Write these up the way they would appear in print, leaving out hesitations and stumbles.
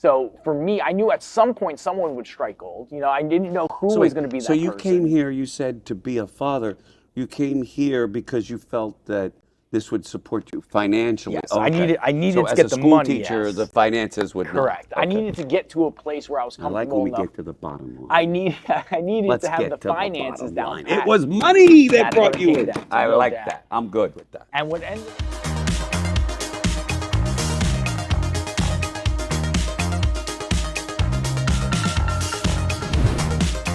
So for me, I knew at some point someone would strike gold. You know, I didn't know who was going to be that person. So you came here, you said, to be a father. You came here because you felt that this would support you financially. Yes, Okay. I needed to get the money. So as a school teacher, the finances would correct. not. I needed to get to a place where I was comfortable I like when we enough. get to the bottom line. I needed Let's to have get the to finances the down. line. It was money that That's brought what it you came in. down to, I no like doubt. that. I'm good with that. And what ended.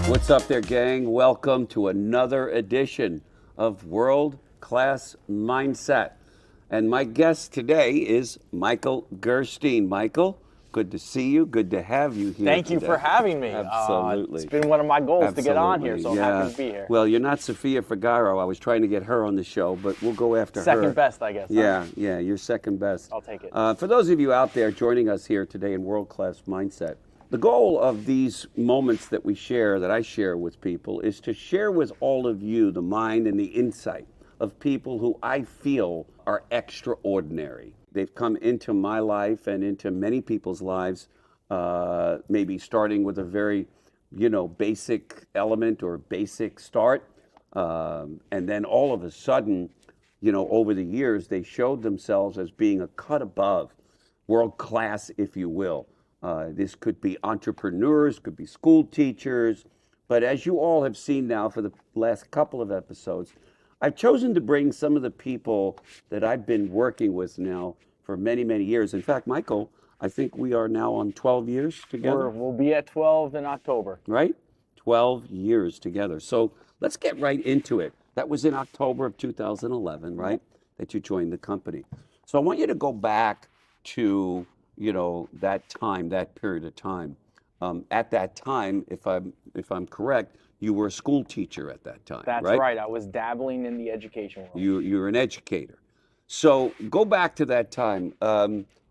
What's up there, gang? Welcome to another edition of World Class Mindset. And my guest today is Michael Gerstein. Michael, good to see you. Good to have you here. Thank you for having me. Absolutely. It's been one of my goals to get on here, so I'm happy to be here. Well, you're not Sofia Figaro. I was trying to get her on the show, but we'll go after her. Second best, I guess. Yeah, you're second best. I'll take it. For those of you out there joining us here today in World Class Mindset, the goal of these moments that we share, that I share with people, is to share with all of you the mind and the insight of people who I feel are extraordinary. They've come into my life and into many people's lives, maybe starting with a very, basic element or basic start. And then all of a sudden, over the years, they showed themselves as being a cut above, world class, if you will. This could be entrepreneurs, could be school teachers, but as you all have seen now for the last couple of episodes, I've chosen to bring some of the people that I've been working with now for many, many years. In fact, Michael, I think we are now on 12 years together. We'll be at 12 in October. Right? 12 years together. So let's get right into it. That was in October of 2011, right? That you joined the company. So I want you to go back to that time, that period of time. At that time, if I'm correct, you were a school teacher at that time. That's right. I was dabbling in the education world. You're an educator. So go back to that time.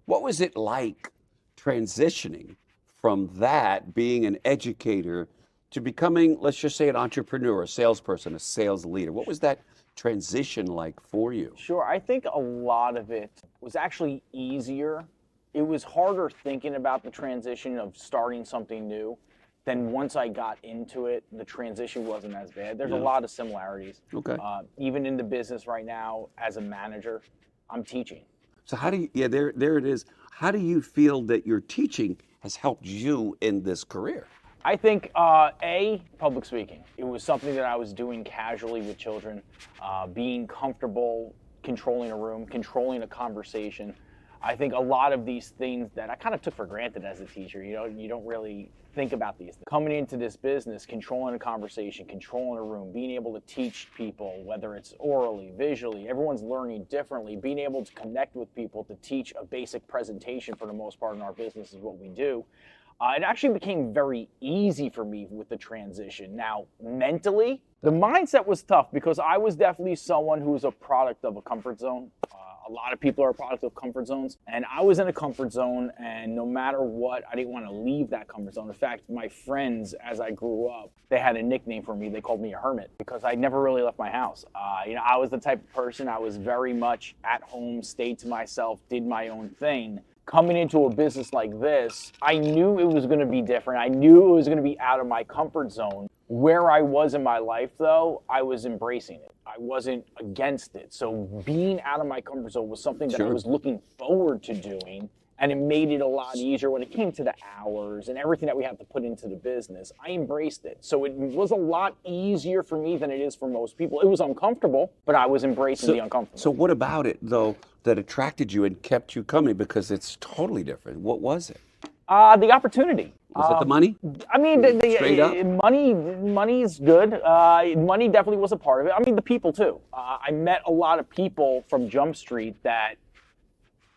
What was it like transitioning from that, being an educator, to becoming, let's just say, an entrepreneur, a salesperson, a sales leader? What was that transition like for you? Sure. I think a lot of it was actually easier. It was harder thinking about the transition of starting something new. Then once I got into it, the transition wasn't as bad. There's a lot of similarities. Okay. Even in the business right now, as a manager, I'm teaching. So how do you, there it is. How do you feel that your teaching has helped you in this career? I think, public speaking. It was something that I was doing casually with children, being comfortable controlling a room, controlling a conversation. I think a lot of these things that I kind of took for granted as a teacher, you don't really think about these things. Coming into this business, controlling a conversation, controlling a room, being able to teach people, whether it's orally, visually, everyone's learning differently, being able to connect with people to teach a basic presentation for the most part in our business is what we do. It actually became very easy for me with the transition. Now, mentally, the mindset was tough because I was definitely someone who was a product of a comfort zone. A lot of people are a product of comfort zones, and I was in a comfort zone, and no matter what, I didn't want to leave that comfort zone. In fact, my friends, as I grew up, they had a nickname for me. They called me a hermit because I never really left my house. I was the type of person, I was very much at home, stayed to myself, did my own thing. Coming into a business like this, I knew it was going to be different. I knew it was going to be out of my comfort zone. Where I was in my life, though, I was embracing it. I wasn't against it. So being out of my comfort zone was something that I was looking forward to doing, and it made it a lot easier when it came to the hours and everything that we had to put into the business. I embraced it. So it was a lot easier for me than it is for most people. It was uncomfortable, but I was embracing the uncomfortable. So what about it, though, that attracted you and kept you coming? Because it's totally different. What was it? The opportunity. Was it the money? I mean, Straight up? Money is good. Money definitely was a part of it. I mean, the people too. I met a lot of people from Jump Street that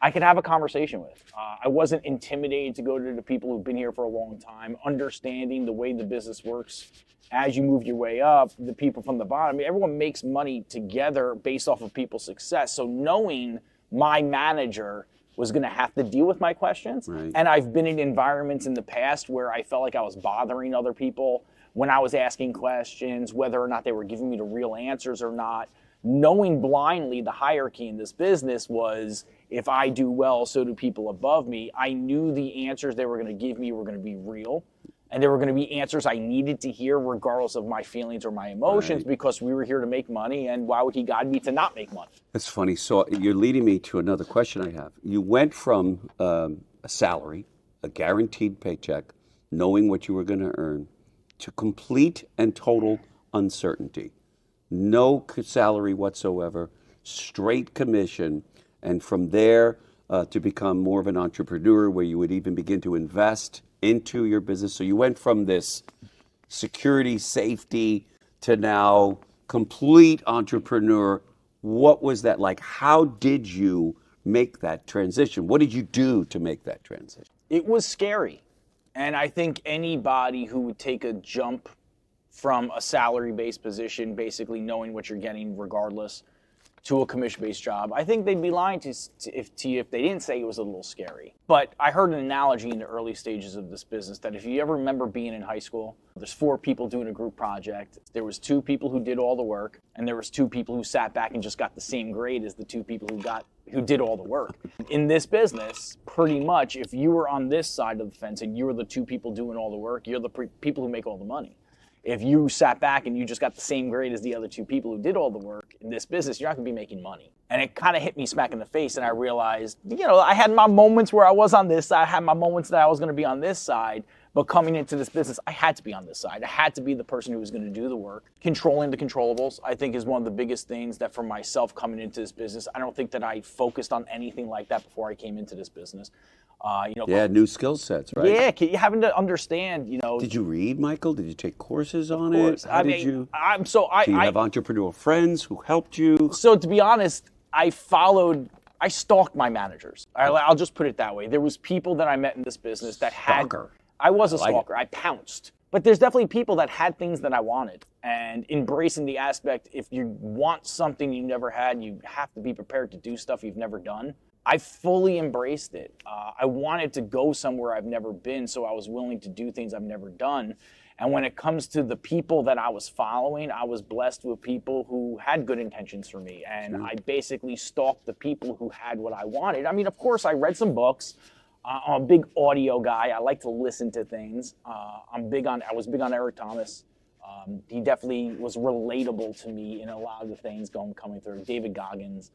I could have a conversation with. I wasn't intimidated to go to the people who've been here for a long time, understanding the way the business works. As you move your way up, the people from the bottom, I mean, everyone makes money together based off of people's success. So knowing my manager was going to have to deal with my questions. Right. And I've been in environments in the past where I felt like I was bothering other people when I was asking questions, whether or not they were giving me the real answers or not. knowing blindly the hierarchy in this business was, if I do well, so do people above me. I knew the answers they were going to give me were going to be real. And there were going to be answers I needed to hear regardless of my feelings or my emotions, because we were here to make money, and why would he guide me to not make money? That's funny. So you're leading me to another question I have. You went from a salary, a guaranteed paycheck, knowing what you were going to earn, to complete and total uncertainty. No salary whatsoever, straight commission, and from there to become more of an entrepreneur where you would even begin to invest into your business. So you went from this security, safety, to now complete entrepreneur. What was that like? How did you make that transition? What did you do to make that transition? It was scary. And I think anybody who would take a jump from a salary-based position, basically knowing what you're getting regardless, to a commission-based job, I think they'd be lying to you if they didn't say it was a little scary. But I heard an analogy in the early stages of this business that if you ever remember being in high school, there's 4 people doing a group project. There was 2 people who did all the work, and there was 2 people who sat back and just got the same grade as the 2 people who did all the work. In this business, pretty much, if you were on this side of the fence and you were the 2 people doing all the work, you're the people who make all the money. If you sat back and you just got the same grade as the other 2 people who did all the work in this business, you're not going to be making money. And it kind of hit me smack in the face, and I realized, I had my moments where I was on this side, I had my moments that I was going to be on this side, but coming into this business, I had to be on this side. I had to be the person who was going to do the work. Controlling the controllables, I think, is one of the biggest things that for myself coming into this business, I don't think that I focused on anything like that before I came into this business. New skill sets, right? Yeah, you having to understand, Did you read, Michael? Did you take courses on it? How did you? Do you have entrepreneurial friends who helped you? So to be honest, I stalked my managers. I'll just put it that way. There was people that I met in this business that had. Stalker. I was a stalker. I pounced. But there's definitely people that had things that I wanted. And embracing the aspect, if you want something you never had, you have to be prepared to do stuff you've never done. I fully embraced it. I wanted to go somewhere I've never been, so I was willing to do things I've never done. And when it comes to the people that I was following, I was blessed with people who had good intentions for me. And I basically stalked the people who had what I wanted. I mean, of course, I read some books. I'm a big audio guy. I like to listen to things. I was big on Eric Thomas. He definitely was relatable to me in a lot of the things coming through. David Goggins.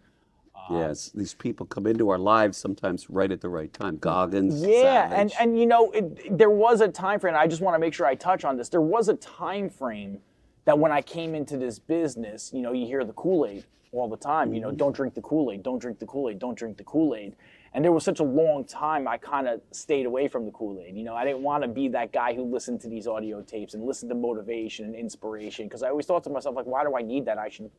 Yes, these people come into our lives sometimes right at the right time. Goggins. Yeah, Savage. and there was a time frame. I just want to make sure I touch on this. There was a time frame that when I came into this business, you hear the Kool-Aid all the time. Don't drink the Kool-Aid. Don't drink the Kool-Aid. Don't drink the Kool-Aid. And there was such a long time I kind of stayed away from the Kool-Aid. I didn't want to be that guy who listened to these audio tapes and listened to motivation and inspiration, because I always thought to myself, like, why do I need that? I should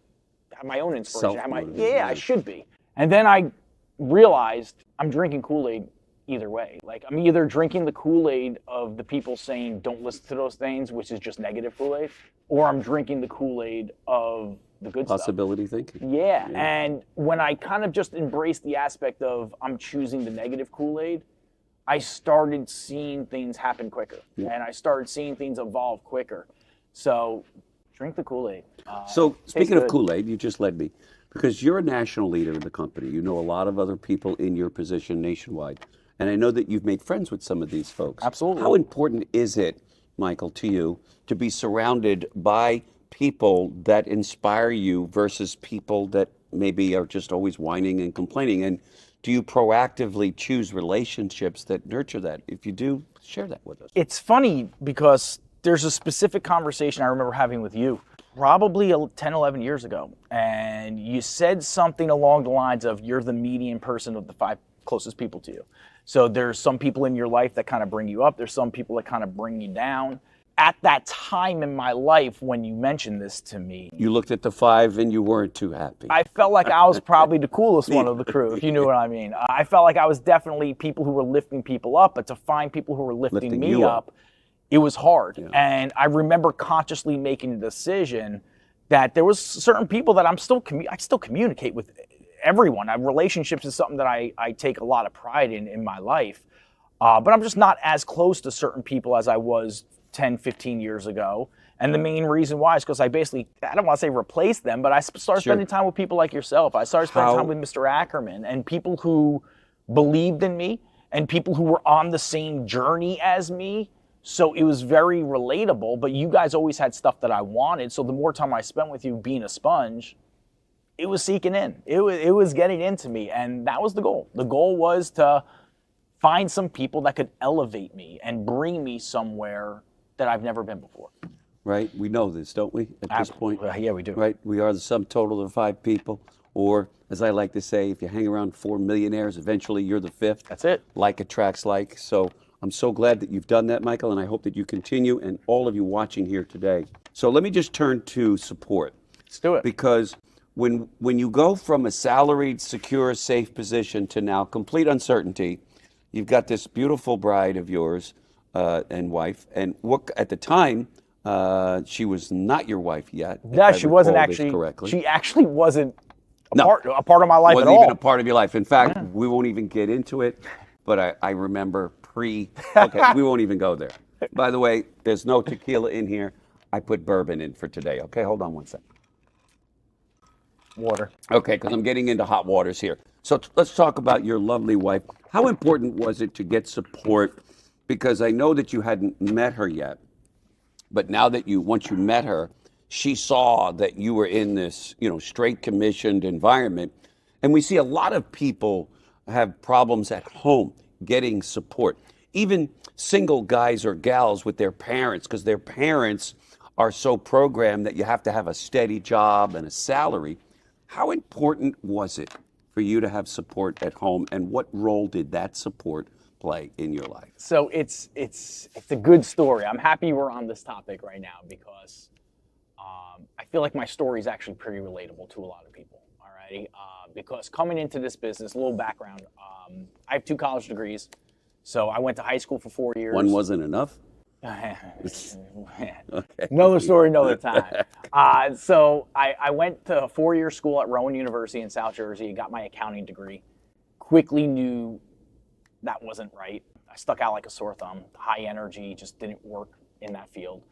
have my own inspiration. I should be. And then I realized I'm drinking Kool-Aid either way. Like, I'm either drinking the Kool-Aid of the people saying don't listen to those things, which is just negative Kool-Aid, or I'm drinking the Kool-Aid of the good Possibility thinking. Yeah, and when I kind of just embraced the aspect of I'm choosing the negative Kool-Aid, I started seeing things happen quicker, and I started seeing things evolve quicker. So drink the Kool-Aid. So speaking of Kool-Aid, you just led me. Because you're a national leader in the company. You know a lot of other people in your position nationwide. And I know that you've made friends with some of these folks. Absolutely. How important is it, Michael, to you to be surrounded by people that inspire you versus people that maybe are just always whining and complaining? And do you proactively choose relationships that nurture that? If you do, share that with us. It's funny because there's a specific conversation I remember having with you probably 10, 11 years ago. And you said something along the lines of you're the median person of the 5 closest people to you. So there's some people in your life that kind of bring you up. There's some people that kind of bring you down. At that time in my life when you mentioned this to me, you looked at the 5 and you weren't too happy. I felt like I was probably the coolest one of the crew, if you knew what I mean. I felt like I was definitely people who were lifting people up, but to find people who were lifting me up, it was hard. Yeah. And I remember consciously making the decision that there was certain people that I still communicate with everyone. Relationships is something that I take a lot of pride in my life. But I'm just not as close to certain people as I was 10, 15 years ago. And the main reason why is because I don't want to say replaced them, but I started Sure. spending time with people like yourself. I started spending time with Mr. Ackerman and people who believed in me and people who were on the same journey as me. So it was very relatable, but you guys always had stuff that I wanted. So the more time I spent with you being a sponge, it was seeking in. It was getting into me, and that was the goal. The goal was to find some people that could elevate me and bring me somewhere that I've never been before. Right? We know this, don't we, at this point? Yeah, we do. Right? We are the sum total of 5 people. Or, as I like to say, if you hang around 4 millionaires, eventually you're the 5th. That's it. Like attracts like. So I'm so glad that you've done that, Michael, and I hope that you continue, and all of you watching here today. So let me just turn to support. Let's do it. Because when you go from a salaried, secure, safe position to now complete uncertainty, you've got this beautiful bride of yours and wife, and what at the time, she was not your wife yet. No, she wasn't actually. Correctly. She actually wasn't a part of my life wasn't at all. even a part of your life. In fact, we won't even get into it. But I remember okay, we won't even go there. By the way, there's no tequila in here. I put bourbon in for today. Okay, hold on one second. Water. Okay, because I'm getting into hot waters here. So let's talk about your lovely wife. How important was it to get support? Because I know that you hadn't met her yet, but now that once you met her, she saw that you were in this, straight commissioned environment. And we see a lot of people have problems at home getting support. Even single guys or gals with their parents, because their parents are so programmed that you have to have a steady job and a salary. How important was it for you to have support at home, and what role did that support play in your life? So it's a good story. I'm happy we're on this topic right now because I feel like my story is actually pretty relatable to a lot of people. All righty, because coming into this business, a little background. I have 2 college degrees, so I went to high school for 4 years. One wasn't enough? Okay. Another story, another time. So I went to a 4-year school at Rowan University in South Jersey, got my accounting degree. Quickly knew that wasn't right. I stuck out like a sore thumb. High energy just didn't work in that field.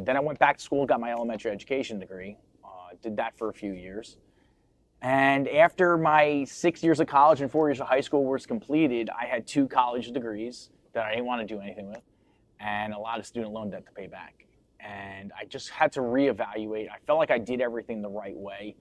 Then I went back to school, got my elementary education degree. Did that for a few years. And after my 6 years of college and 4 years of high school was completed, I had 2 college degrees that I didn't want to do anything with, and a lot of student loan debt to pay back. And I just had to reevaluate. I felt like I did everything the right way.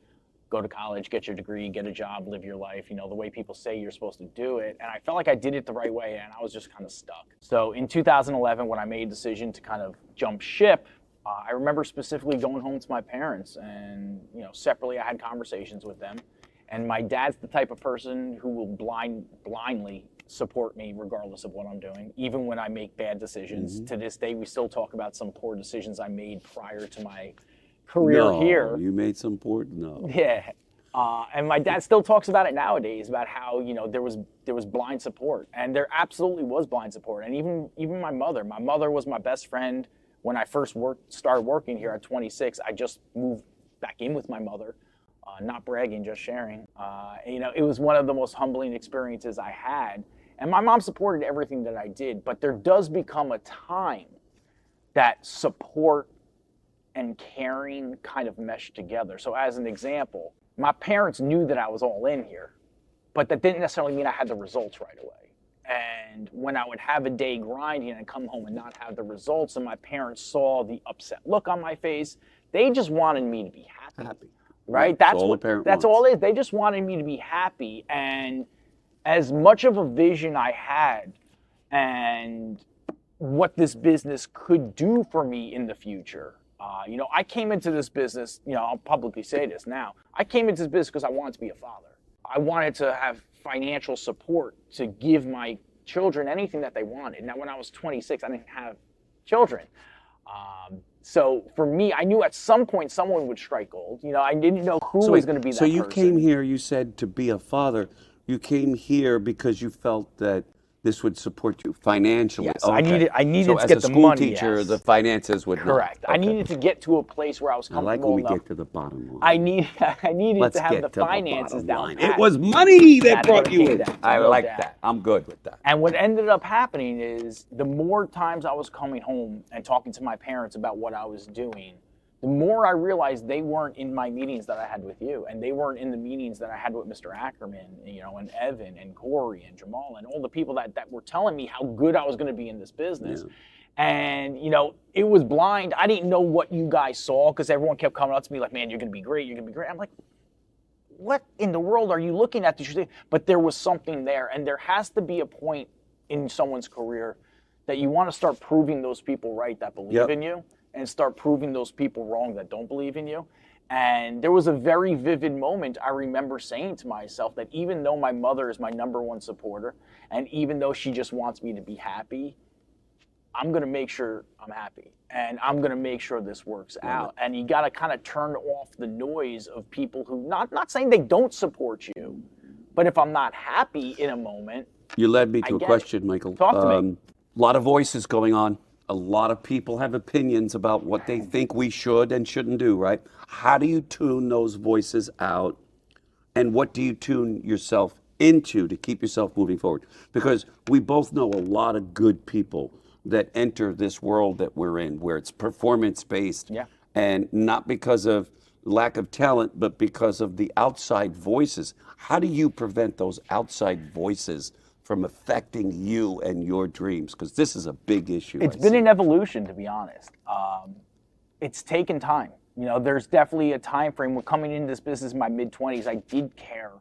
Go to college, get your degree, get a job, live your life, the way people say you're supposed to do it. And I felt like I did it the right way, and I was just kind of stuck. So in 2011, when I made a decision to kind of jump ship, I remember specifically going home to my parents, and separately I had conversations with them. And my dad's the type of person who will blindly support me regardless of what I'm doing, even when I make bad decisions. To this day, we still talk about some poor decisions I made prior to my career here. You made some poor? No. Yeah. And my dad still talks about it nowadays, about how there was blind support, and there absolutely was blind support. And even my mother was my best friend. When I first started working here at 26, I just moved back in with my mother, not bragging, just sharing. It was one of the most humbling experiences I had. And my mom supported everything that I did, but there does become a time that support and caring kind of mesh together. So as an example, my parents knew that I was all in here, but that didn't necessarily mean I had the results right away. And when I would have a day grinding and come home and not have the results, and my parents saw the upset look on my face, they just wanted me to be happy. Right? That's all a parent wants. All it is. They just wanted me to be happy. And as much of a vision I had and what this business could do for me in the future, I came into this business, I'll publicly say this now. I came into this business because I wanted to be a father. I wanted to have financial support to give my children anything that they wanted. Now, when I was 26, I didn't have children. So for me, I knew at some point someone would strike gold. I didn't know who was going to be that person. So you came here, you said, to be a father. You came here because you felt that this would support you financially. Yes, I needed so to get the money. as a school teacher, yes. the finances would Correct. not. I needed to get to a place where I was I comfortable like when we enough. get to the bottom line. I needed Let's to have get the to finances the bottom down line. pat. It was money that That's brought what it you came in. down to, I no like doubt. that. I'm good with that. And what ended up happening is the more times I was coming home and talking to my parents about what I was doing, the more I realized they weren't in my meetings that I had with you, and they weren't in the meetings that I had with Mr. Ackerman, and Evan and Corey and Jamal and all the people that were telling me how good I was going to be in this business. Yeah. And, it was blind. I didn't know what you guys saw because everyone kept coming up to me like, man, you're going to be great. You're going to be great. I'm like, what in the world are you looking at? But there was something there, and there has to be a point in someone's career that you want to start proving those people right that believe in you, and start proving those people wrong that don't believe in you. And there was a very vivid moment I remember saying to myself that even though my mother is my number one supporter, and even though she just wants me to be happy, I'm going to make sure I'm happy. And I'm going to make sure this works out. And you got to kind of turn off the noise of people who, not saying they don't support you, but if I'm not happy in a moment. You led me to a question, Michael. Talk to me. A lot of voices going on. A lot of people have opinions about what they think we should and shouldn't do, right? How do you tune those voices out? And what do you tune yourself into to keep yourself moving forward? Because we both know a lot of good people that enter this world that we're in, where it's performance-based. Yeah. And not because of lack of talent, but because of the outside voices. How do you prevent those outside voices from affecting you and your dreams? Because this is a big issue. It's been an evolution, to be honest. It's taken time. There's definitely a time frame. We're coming into this business in my mid-20s. I did care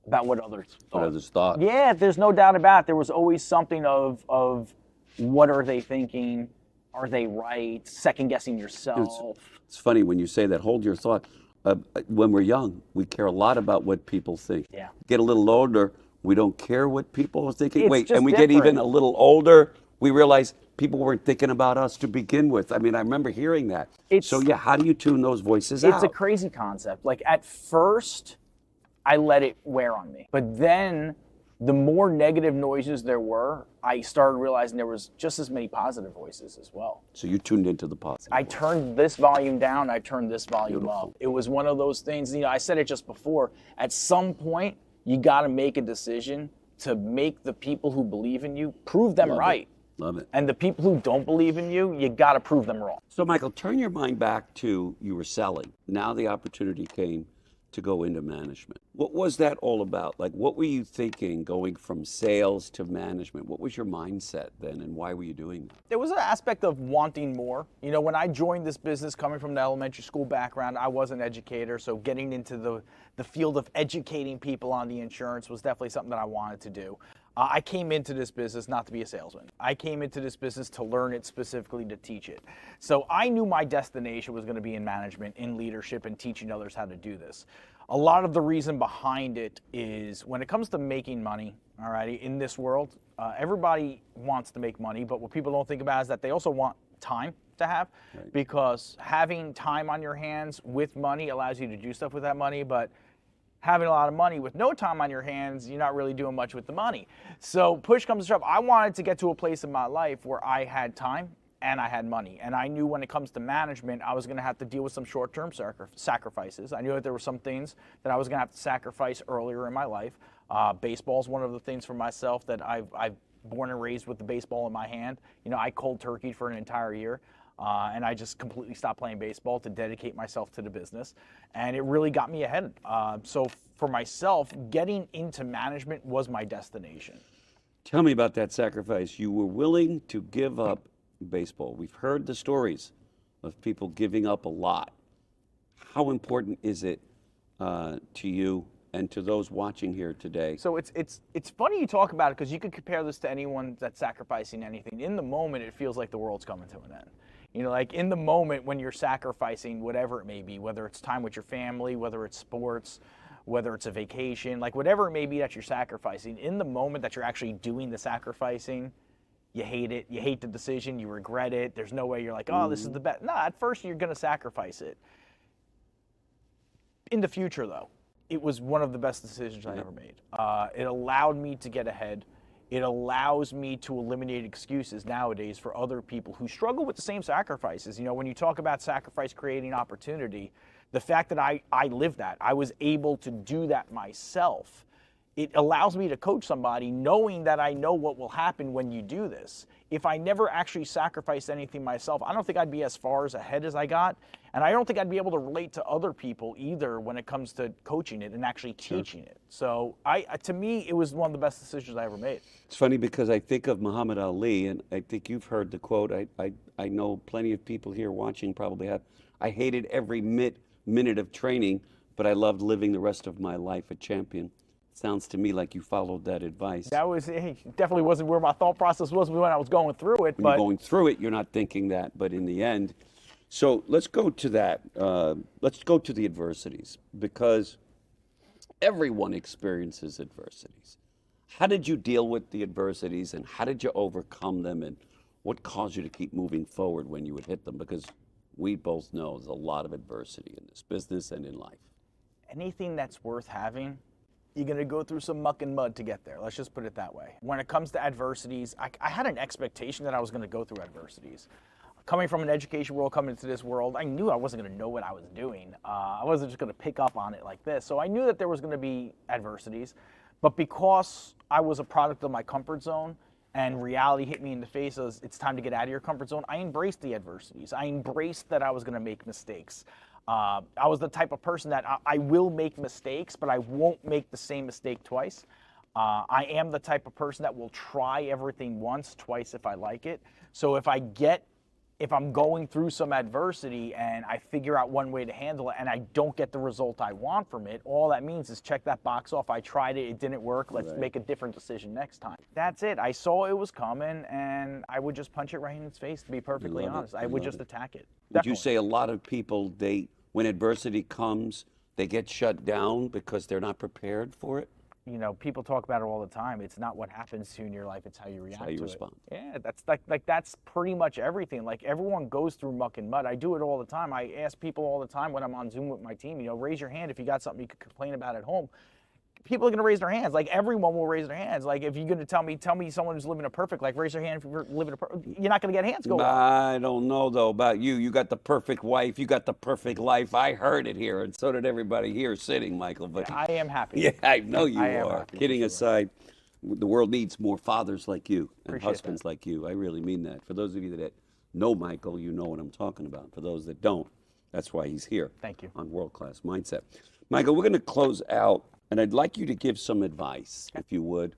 about what others thought. What others thought. Yeah, there's no doubt about it. There was always something of what are they thinking? Are they right? Second guessing yourself. It's funny when you say that. Hold your thought. When we're young, we care a lot about what people think. Yeah. Get a little older, we don't care what people are thinking. It's And we different. get even a little older, we realize people weren't thinking about us to begin with. I mean, I remember hearing that. How do you tune those voices out? It's a crazy concept. Like at first, I let it wear on me. But then the more negative noises there were, I started realizing there was just as many positive voices as well. So you tuned into the positive. I turned this volume down, I turned this volume Beautiful. up. It was one of those things, I said it just before, at some point, you got to make a decision to make the people who believe in you, prove them right. Love it. And the people who don't believe in you, you got to prove them wrong. So Michael, turn your mind back to you were selling. Now the opportunity came to go into management. What was that all about? Like, what were you thinking going from sales to management? What was your mindset then, and why were you doing that? There was an aspect of wanting more. When I joined this business, coming from an elementary school background, I was an educator, so getting into the field of educating people on the insurance was definitely something that I wanted to do. I came into this business not to be a salesman. I came into this business to learn it, specifically to teach it. So I knew my destination was going to be in management, in leadership, and teaching others how to do this. A lot of the reason behind it is when it comes to making money, all right, in this world, everybody wants to make money, but what people don't think about is that they also want time to have, because having time on your hands with money allows you to do stuff with that money, but having a lot of money with no time on your hands, you're not really doing much with the money. So push comes to shove. I wanted to get to a place in my life where I had time and I had money. And I knew when it comes to management, I was going to have to deal with some short-term sacrifices. I knew that there were some things that I was going to have to sacrifice earlier in my life. Baseball is one of the things for myself that I've born and raised with the baseball in my hand. I cold turkeyed for an entire year. And I just completely stopped playing baseball to dedicate myself to the business. And it really got me ahead. So for myself, getting into management was my destination. Tell me about that sacrifice. You were willing to give up baseball. We've heard the stories of people giving up a lot. How important is it to you and to those watching here today? So it's funny you talk about it, because you could compare this to anyone that's sacrificing anything. In the moment, it feels like the world's coming to an end. Like in the moment when you're sacrificing whatever it may be, whether it's time with your family, whether it's sports, whether it's a vacation, like whatever it may be that you're sacrificing, in the moment that you're actually doing the sacrificing, you hate it. You hate the decision. You regret it. There's no way you're like, oh, this is the best. No, at first you're going to sacrifice it. In the future, though, it was one of the best decisions I ever made. It allowed me to get ahead. It allows me to eliminate excuses nowadays for other people who struggle with the same sacrifices. You know, when you talk about sacrifice creating opportunity, the fact that I lived that, I was able to do that myself, it allows me to coach somebody knowing that I know what will happen when you do this. If I never actually sacrificed anything myself, I don't think I'd be as far as ahead as I got. And I don't think I'd be able to relate to other people either when it comes to coaching it and actually teaching it. So to me, it was one of the best decisions I ever made. It's funny because I think of Muhammad Ali, and I think you've heard the quote. I know plenty of people here watching probably have. I hated every minute of training, but I loved living the rest of my life a champion. Sounds to me like you followed that advice. That was definitely wasn't where my thought process was when I was going through it. When you're going through it, you're not thinking that, but in the end. So let's go to that. Let's go to the adversities, because everyone experiences adversities. How did you deal with the adversities, and how did you overcome them, and what caused you to keep moving forward when you would hit them? Because we both know there's a lot of adversity in this business and in life. Anything that's worth having, you're going to go through some muck and mud to get there. Let's just put it that way. When it comes to adversities, I had an expectation that I was going to go through adversities. Coming from an education world, coming into this world, I knew I wasn't going to know what I was doing. I wasn't just going to pick up on it like this. So I knew that there was going to be adversities. But because I was a product of my comfort zone and reality hit me in the face as it's time to get out of your comfort zone, I embraced the adversities. I embraced that I was going to make mistakes. I was the type of person that I will make mistakes, but I won't make the same mistake twice. I am the type of person that will try everything once, twice if I like it. So if I'm going through some adversity and I figure out one way to handle it and I don't get the result I want from it, all that means is check that box off. I tried it, it didn't work, let's make a different decision next time. That's it. I saw it was coming and I would just punch it right in its face, to be perfectly honest. I would just attack it. Would you say a lot of people, when adversity comes, they get shut down because they're not prepared for it? You know, people talk about it all the time. It's not what happens to you in your life, it's how you react to it. How you respond. Yeah, that's like that's pretty much everything. Like, everyone goes through muck and mud. I do it all the time. I ask people all the time when I'm on Zoom with my team, you know, raise your hand if you got something you could complain about at home. People are going to raise their hands. Like, everyone will raise their hands. Like, if you're going to tell me someone who's living a perfect life, raise your hand if you're living a perfect. You're not going to get hands going. I don't know, though, about you. You got the perfect wife. You got the perfect life. I heard it here, and so did everybody here sitting, Michael. But I am happy. Yeah, I know you are. Happy, Kidding aside, the world needs more fathers like you and Appreciate husbands like you. I really mean that. For those of you that know Michael, you know what I'm talking about. For those that don't, that's why he's here. Thank you. On World Class Mindset. Michael, we're going to close out. And I'd like you to give some advice, if you would,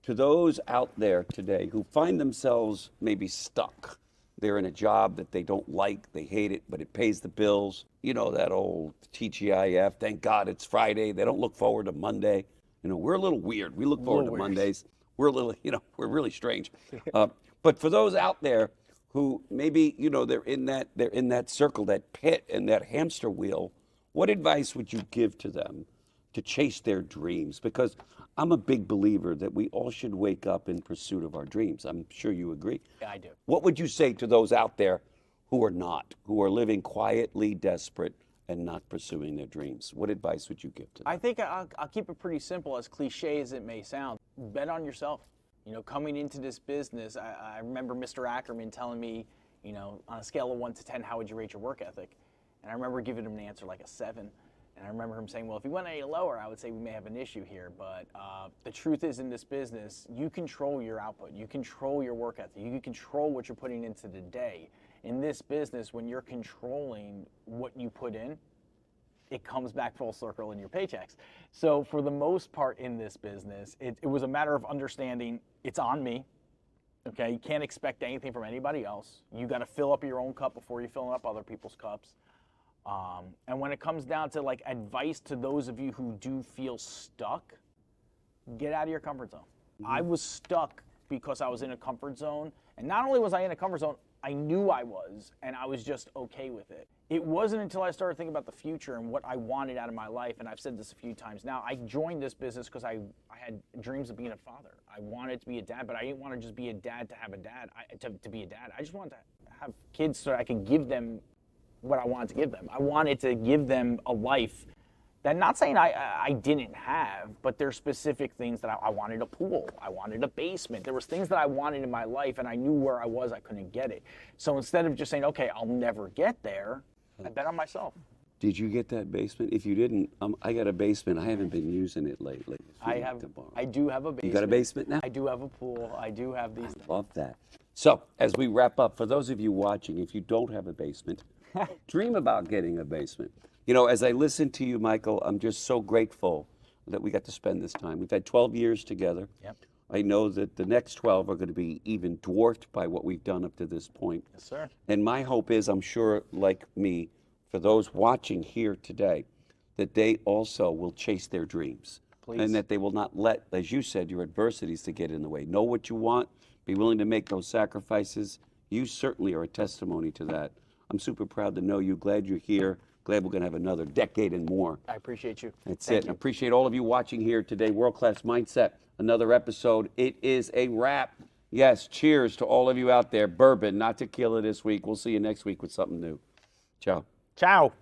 to those out there today who find themselves maybe stuck. They're in a job that they don't like, they hate it, but it pays the bills. You know, that old TGIF, thank God it's Friday. They don't look forward to Monday. You know, we're a little weird. We look forward to Mondays. We're a little, we're really strange. But for those out there who maybe, they're in that circle, that pit and that hamster wheel, what advice would you give to them to chase their dreams? Because I'm a big believer that we all should wake up in pursuit of our dreams. I'm sure you agree. Yeah, I do. What would you say to those out there who are living quietly desperate and not pursuing their dreams? What advice would you give to them? I think I'll keep it pretty simple, as cliche as it may sound. Bet on yourself. Coming into this business, I remember Mr. Ackerman telling me, on a scale of 1 to 10, how would you rate your work ethic? And I remember giving him an answer like a 7. And I remember him saying, well, if he went any lower, I would say we may have an issue here. But the truth is, in this business, you control your output. You control your work ethic. You can control what you're putting into the day. In this business, when you're controlling what you put in, it comes back full circle in your paychecks. So for the most part in this business, it was a matter of understanding it's on me. Okay, you can't expect anything from anybody else. You got to fill up your own cup before you fill up other people's cups. And when it comes down to advice to those of you who do feel stuck, get out of your comfort zone. I was stuck because I was in a comfort zone. And not only was I in a comfort zone, I knew I was, and I was just okay with it. It wasn't until I started thinking about the future and what I wanted out of my life, and I've said this a few times now, I joined this business because I had dreams of being a father. I wanted to be a dad, but I didn't want to just be a dad to have a dad, to be a dad. I just wanted to have kids so I could give them what I wanted to give them. I wanted to give them a life that not saying I didn't have, but there's specific things that I wanted a pool, I wanted a basement. There was things that I wanted in my life, and I knew where I was, I couldn't get it. So instead of just saying, okay, I'll never get there, I bet on myself. Did you get that basement? If you didn't, I got a basement. I haven't been using it lately. I do have a basement. You got a basement now? I do have a pool. I do have these things. Love that. So, as we wrap up, for those of you watching, if you don't have a basement, dream about getting a basement. You know, as I listen to you, Michael, I'm just so grateful that we got to spend this time. We've had 12 years together. Yep. I know that the next 12 are going to be even dwarfed by what we've done up to this point. Yes, sir. And my hope is, I'm sure, like me, for those watching here today, that they also will chase their dreams. Please. And that they will not let, as you said, your adversities to get in the way. Know what you want, be willing to make those sacrifices. You certainly are a testimony to that. I'm super proud to know you, glad you're here, glad we're going to have another decade and more. I appreciate you. That's Thank it. you. I appreciate all of you watching here today. World Class Mindset, another episode. It is a wrap. Yes, cheers to all of you out there. Bourbon, not tequila this week. We'll see you next week with something new. Ciao. Ciao.